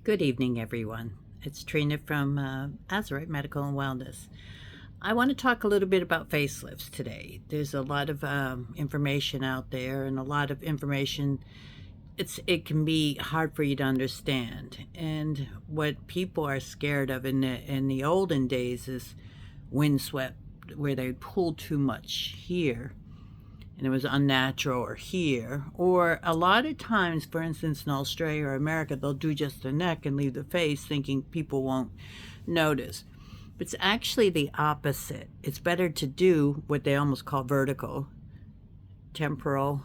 Good evening, everyone. It's Trina from Azurite Medical and Wellness. I want to talk a little bit about facelifts today. There's a lot of information out there, and a lot of information. It can be hard for you to understand. And what people are scared of in the olden days is windswept, where they pull too much here and it was unnatural, or here, or a lot of times, for instance, in Australia or America, they'll do just the neck and leave the face thinking people won't notice. But it's actually the opposite. It's better to do what they almost call vertical, temporal,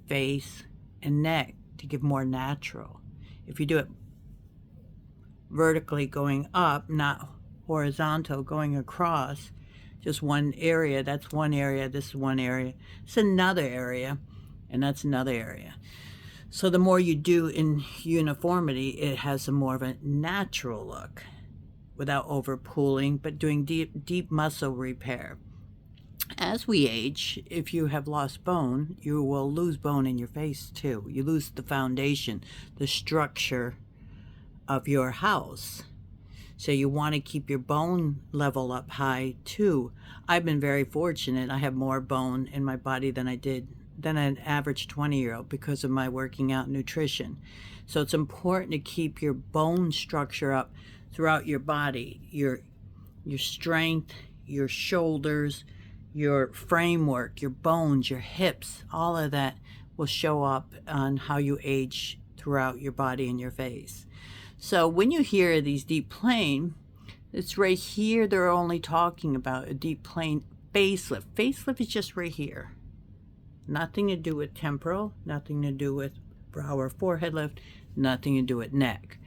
face, and neck to give more natural. If you do it vertically going up, not horizontal going across, just one area, that's one area, this is one area, it's another area, and that's another area. So the more you do in uniformity, it has a more of a natural look without over pulling, but doing deep muscle repair. As we age, if you have lost bone, you will lose bone in your face too. You lose the foundation, the structure of your house. So you want to keep your bone level up high too. I've been very fortunate. I have more bone in my body than an average 20-year-old because of my working out nutrition. So it's important to keep your bone structure up throughout your body, your strength, your shoulders, your framework, your bones, your hips, all of that will show up on how you age throughout your body and your face. So when you hear these deep plane, it's right here they're only talking about a deep plane facelift. Facelift is just right here. Nothing to do with temporal, nothing to do with brow or forehead lift, nothing to do with neck.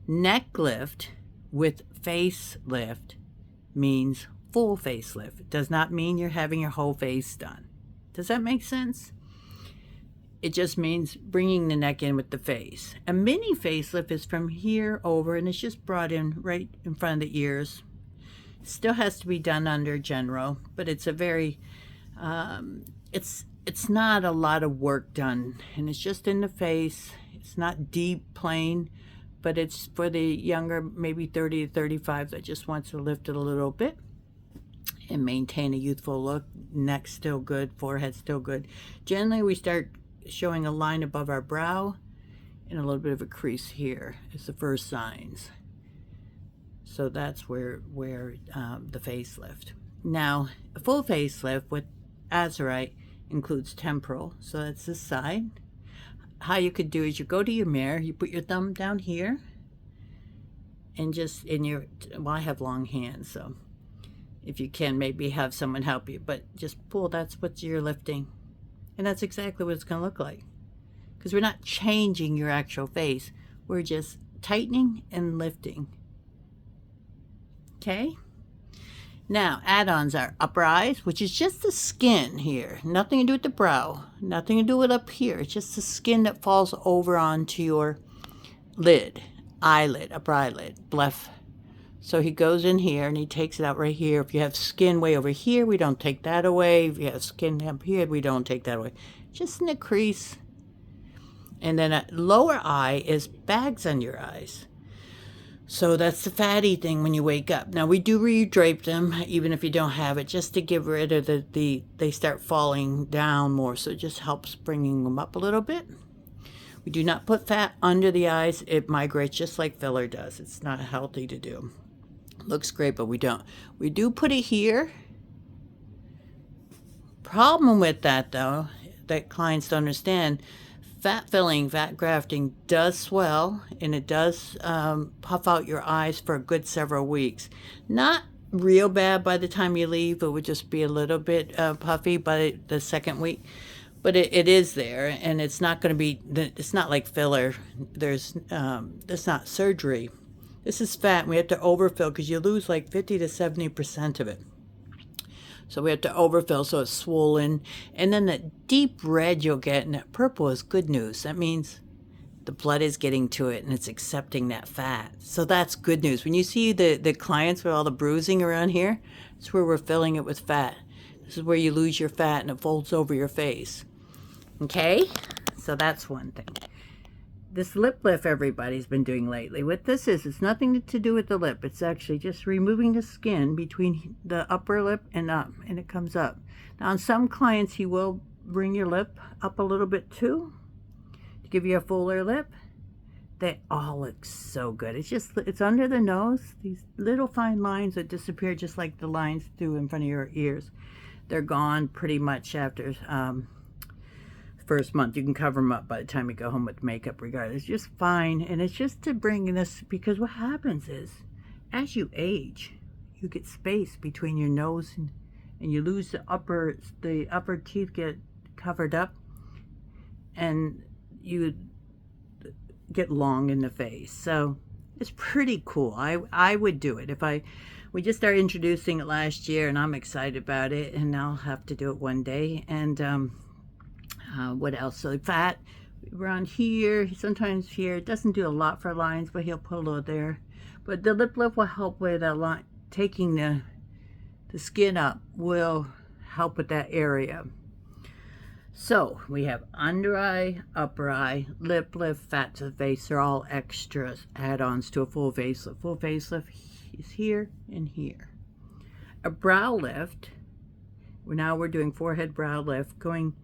Neck lift with facelift means full facelift. It does not mean you're having your whole face done. Does that make sense? It just means bringing the neck in with the face. A mini facelift is from here over, and it's just brought in right in front of the ears. Still has to be done under general, but it's a very, it's not a lot of work done, and it's just in the face. It's not deep plane, but it's for the younger, maybe 30 to 35 that just wants to lift it a little bit and maintain a youthful look. Neck still good, forehead still good. Generally, we start showing a line above our brow and a little bit of a crease here is the first signs. So that's where the facelift. Now, a full facelift with Azurite includes temporal, so that's this side. How you could do is you go to your mirror, you put your thumb down here, and just I have long hands, so if you can, maybe have someone help you, but just pull. That's what you're lifting. And that's exactly what it's going to look like. Because we're not changing your actual face. We're just tightening and lifting. Okay? Now, add-ons are upper eyes, which is just the skin here. Nothing to do with the brow. Nothing to do with up here. It's just the skin that falls over onto your lid. Eyelid, upper eyelid, bleph. So he goes in here and he takes it out right here. If you have skin way over here, we don't take that away. If you have skin up here, we don't take that away. Just in the crease. And then a lower eye is bags on your eyes. So that's the fatty thing when you wake up. Now we do redrape them, even if you don't have it, just to get rid of they start falling down more. So it just helps bringing them up a little bit. We do not put fat under the eyes. It migrates just like filler does. It's not healthy to do. Looks great, but we don't. We do put it here. Problem with that, though, that clients don't understand, fat filling, fat grafting does swell, and it does puff out your eyes for a good several weeks. Not real bad by the time you leave. It would just be a little bit puffy by the second week. But it is there, and it's not going to be, it's not like filler. It's not surgery. This is fat, and we have to overfill because you lose like 50 to 70% of it. So we have to overfill so it's swollen. And then the deep red you'll get, and that purple is good news. That means the blood is getting to it, and it's accepting that fat. So that's good news. When you see the clients with all the bruising around here, that's where we're filling it with fat. This is where you lose your fat, and it folds over your face. Okay? So that's one thing. this lip lift everybody's been doing lately. What this is, it's nothing to do with the lip. It's actually just removing the skin between the upper lip and up, and it comes up. Now, on some clients, he will bring your lip up a little bit too to give you a fuller lip. They all look so good. It's under the nose, these little fine lines that disappear just like the lines through in front of your ears. They're gone pretty much after first month. You can cover them up by the time you go home with makeup regardless. It's just fine. And it's just to bring this, because what happens is as you age, you get space between your nose and you lose the upper teeth get covered up, and you get long in the face. So it's pretty cool. I would do it. We just started introducing it last year, and I'm excited about it, and I'll have to do it one day. And what else? So fat around here, sometimes here. It doesn't do a lot for lines, but he'll put a little there. But the lip lift will help with a line. Taking the skin up will help with that area. So we have under eye, upper eye, lip lift, fat to the face. They're all extras, add-ons to a full facelift. Full facelift is here and here. A brow lift. Now we're doing forehead brow lift, going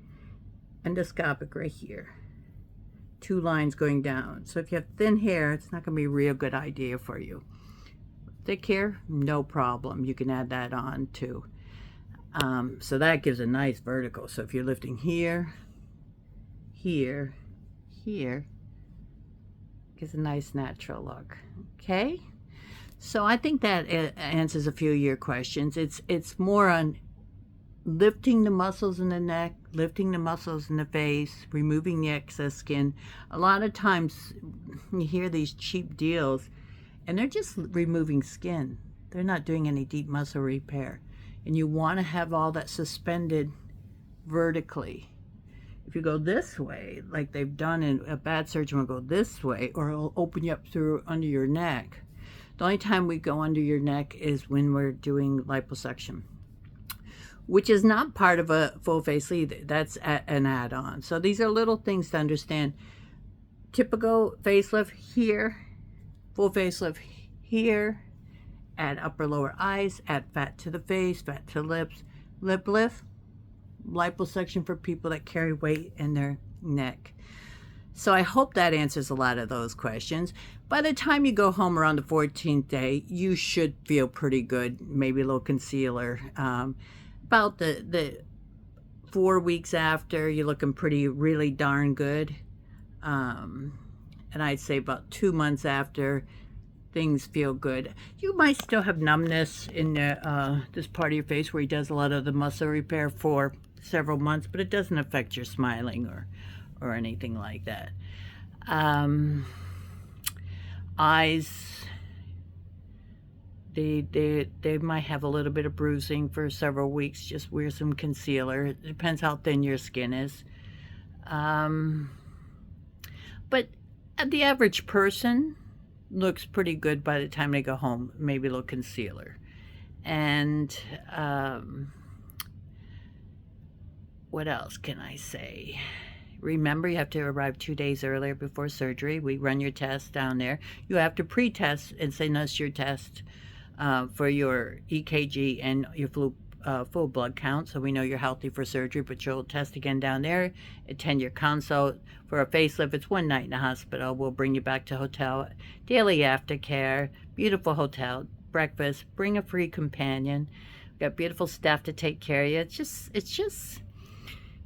endoscopic right here. 2 lines going down. So if you have thin hair, it's not going to be a real good idea for you. Thick hair, no problem. You can add that on too. So that gives a nice vertical. So if you're lifting here, here, here, gives a nice natural look. Okay? So I think that answers a few of your questions. It's more on lifting the muscles in the neck, lifting the muscles in the face, removing the excess skin. A lot of times you hear these cheap deals and they're just removing skin. They're not doing any deep muscle repair. And you want to have all that suspended vertically. If you go this way, like they've done, in a bad surgeon will go this way, or it'll open you up through under your neck. The only time we go under your neck is when we're doing liposuction, which is not part of a full face either. That's an add-on. So these are little things to understand. Typical facelift here, full facelift here, add upper lower eyes, add fat to the face, fat to lips, lip lift, liposuction for people that carry weight in their neck. So I hope that answers a lot of those questions. By the time you go home around the 14th day, you should feel pretty good, maybe a little concealer. About the 4 weeks after, you're looking really darn good. And I'd say about 2 months after, things feel good. You might still have numbness in this part of your face where he does a lot of the muscle repair for several months, but it doesn't affect your smiling or anything like that. Eyes, they might have a little bit of bruising for several weeks. Just wear some concealer. It depends how thin your skin is. But the average person looks pretty good by the time they go home. Maybe a little concealer. And what else can I say? Remember, you have to arrive 2 days earlier before surgery. We run your test down there. You have to pre-test and send us your test for your EKG and your full blood count, so we know you're healthy for surgery. But you'll test again down there, attend your consult. For a facelift, it's 1 night in the hospital. We'll bring you back to hotel, daily aftercare, beautiful hotel, breakfast, bring a free companion. We've got beautiful staff to take care of you.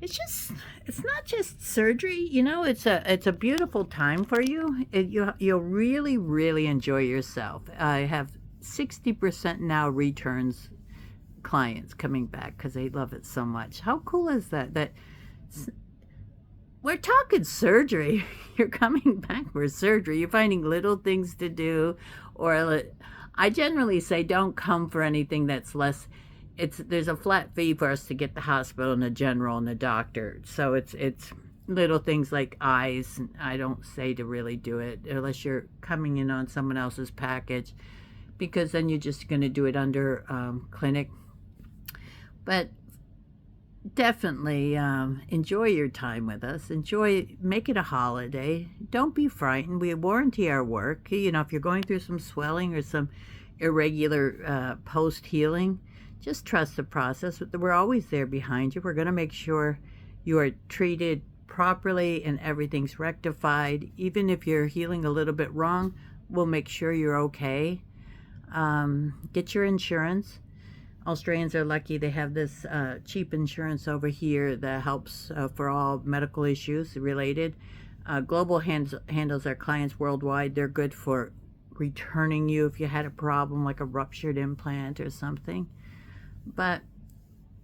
It's not just surgery, you know. It's a beautiful time for you. You'll really, really enjoy yourself. I have 60% now returns clients coming back because they love it so much. How cool is that we're talking surgery? You're coming back for surgery. You're finding little things to do. Or I generally say don't come for anything that's less. There's a flat fee for us to get the hospital and the general and the doctor. So it's little things like eyes. I don't say to really do it unless you're coming in on someone else's package, because then you're just going to do it under clinic. But definitely enjoy your time with us. Make it a holiday. Don't be frightened. We warranty our work. You know, if you're going through some swelling or some irregular post healing, just trust the process. We're always there behind you. We're going to make sure you are treated properly and everything's rectified. Even if you're healing a little bit wrong, we'll make sure you're okay. Get your insurance. Australians are lucky they have this cheap insurance over here that helps for all medical issues related. Global handles our clients worldwide. They're good for returning you if you had a problem like a ruptured implant or something. But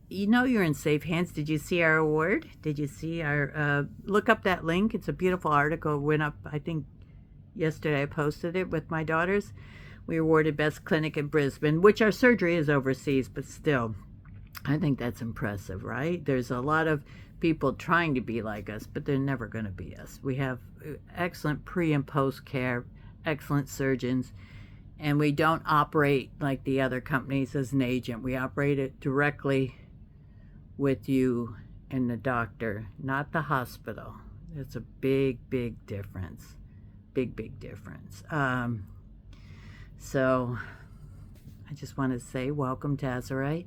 you know you're in safe hands. Did you see our award? Did you see our look up that link? It's a beautiful article. It went up, I think yesterday. I posted it with my daughters. We awarded Best Clinic in Brisbane, which our surgery is overseas, but still, I think that's impressive, right? There's a lot of people trying to be like us, but they're never going to be us. We have excellent pre and post care, excellent surgeons, and we don't operate like the other companies as an agent. We operate it directly with you and the doctor, not the hospital. It's a big, big difference. Big, big difference. So I just want to say welcome to Azurite.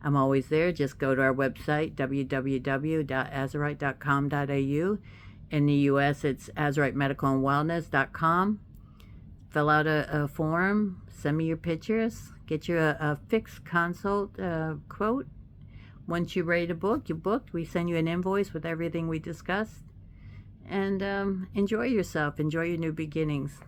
I'm always there. Just go to our website, www.azurite.com.au. In the U.S., it's azuritemadecalandwellness.com. Fill out a form. Send me your pictures. Get you a fixed consult quote. Once you're ready to book, you're booked. We send you an invoice with everything we discussed. And enjoy yourself. Enjoy your new beginnings.